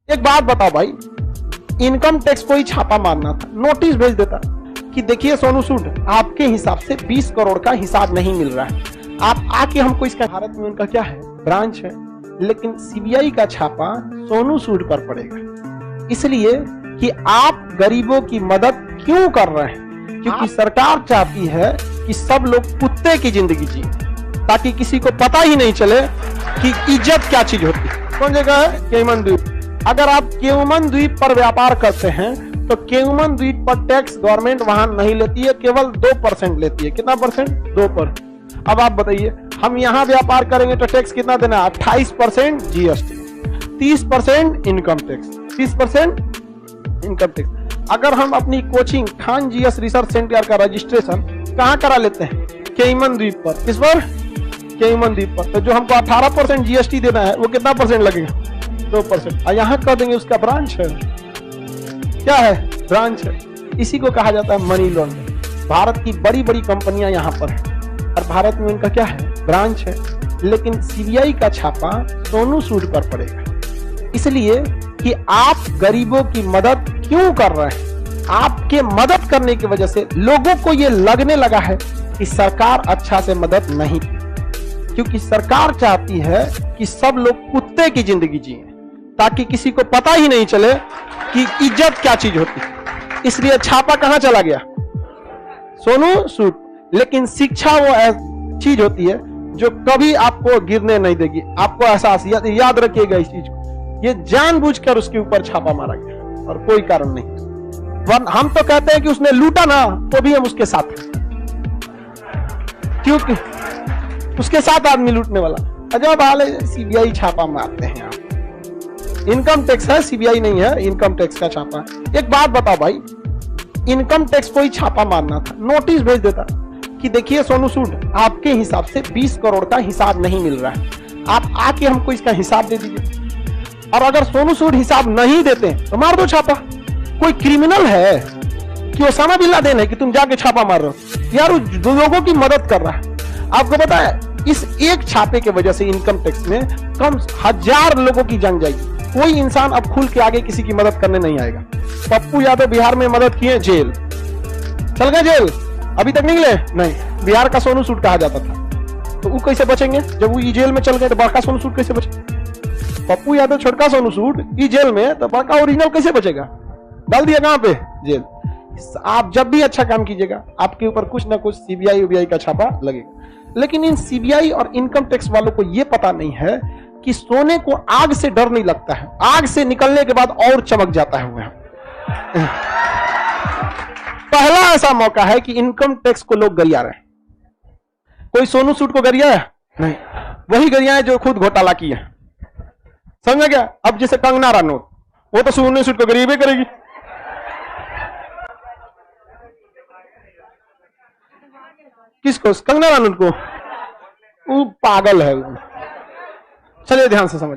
एक बात बताओ भाई, इनकम टैक्स को ही छापा मारना था, नोटिस भेज देता कि देखिए सोनू सूद, आपके हिसाब से 20 करोड़ का हिसाब नहीं मिल रहा है, आप आके हमको इसका, भारत में उनका क्या है, ब्रांच है, लेकिन सीबीआई का छापा सोनू सूद पर पड़ेगा, इसलिए कि आप गरीबों की मदद क्यों कर रहे हैं, क्योंकि सरकार चाहती है कि सब लोग कुत्ते की जिंदगी जिए, ताकि किसी को पता ही नहीं चले कि इज्जत क्या चीज होती है। कौन जगह है? केमन द्वीप। अगर आप केमन द्वीप पर व्यापार करते हैं तो केमन द्वीप पर टैक्स गवर्नमेंट वहां नहीं लेती है, केवल 2% लेती है। कितना परसेंट? 2%। अब आप बताइए, हम यहां व्यापार करेंगे तो टैक्स कितना देना है? 28% GST, 30% income tax, 30% income tax. अगर हम अपनी coaching Khan GS research centre का रजिस्ट्रेशन कहां करा लेते हैं? केमन द्वीप पर। किस पर? केमन द्वीप पर। तो जो हमको 18% जीएसटी देना है वो कितना परसेंट लगेगा? 2%। और यहां कर देंगे उसका ब्रांच है, क्या है? ब्रांच है। इसी को कहा जाता है मनी लॉन्ड्रिंग। भारत की बड़ी बड़ी कंपनियां यहां पर है और भारत में उनका क्या है? ब्रांच है, लेकिन सीबीआई का छापा सोनू सूद पर पड़ेगा, इसलिए कि आप गरीबों की मदद क्यों कर रहे हैं। आपके मदद करने की वजह से लोगों को यह लगने लगा है कि सरकार अच्छा से मदद नहीं, क्योंकि सरकार चाहती है कि सब लोग कुत्ते की जिंदगी जिए, ताकि किसी को पता ही नहीं चले कि इज्जत क्या चीज होती है। इसलिए छापा कहां चला गया? सोनू सूद। लेकिन शिक्षा वो चीज होती है जो कभी आपको गिरने नहीं देगी। आपको एहसास याद रखिएगा इस चीज को, ये जानबूझकर उसके ऊपर छापा मारा गया और कोई कारण नहीं। हम तो कहते हैं कि उसने लूटा ना, तो भी हम उसके साथ हैं, क्योंकि उसके साथ आदमी लूटने वाला। अजब हाल है, सीबीआई छापा मारते हैं आप। इनकम टैक्स है, सीबीआई नहीं है, इनकम टैक्स का छापा। एक बात बताओ भाई, इनकम टैक्स को ही छापा मारना था, नोटिस भेज देता कि देखिए सोनू सूद, आपके हिसाब से 20 करोड़ का हिसाब नहीं मिल रहा है, आप आके हमको इसका हिसाब दे दीजिए। और अगर सोनू सूद हिसाब नहीं देते तो मार दो छापा। कोई क्रिमिनल है कि ओसामा बिन लादेन है कि तुम जाके छापा मार रहे हो? यार वो लोगों की मदद कर रहा है। आपको पता है, इस एक छापे के वजह से इनकम टैक्स में कम 1000 लोगों की जान जाएगी। कोई इंसान अब खुल के आगे किसी की मदद करने नहीं आएगा। पप्पू यादव बिहार में मदद किए, जेल चल गए, जेल अभी तक निकले नहीं। बिहार का सोनू सूद कहा जाता था, तो वो कैसे बचेंगे? जब वो जेल में चल गए तो बड़का सोनू सूद कैसे बचे? पप्पू यादव छोटका सोनू सूद ई जेल में, तो बड़का ओरिजिनल कैसे बचेगा? डाल दिया कहां पे? जेल। आप जब भी अच्छा काम कीजिएगा आपके ऊपर कुछ ना कुछ सीबीआई उबीआई का छापा लगेगा। लेकिन इन सीबीआई और इनकम टैक्स वालों को यह पता नहीं है कि सोने को आग से डर नहीं लगता है, आग से निकलने के बाद और चमक जाता है वह। पहला ऐसा मौका है कि इनकम टैक्स को लोग गरिया रहे हैं। कोई सोनू सूद को गरिया है? नहीं, वही गरिया है जो खुद घोटाला किया। समझ गया? अब जैसे कंगना रनौत, वो तो सोनू सूद को गरीबे करेगी। किसको? कंगना रनौत को। वो पागल है। चलिए ध्यान से समझ।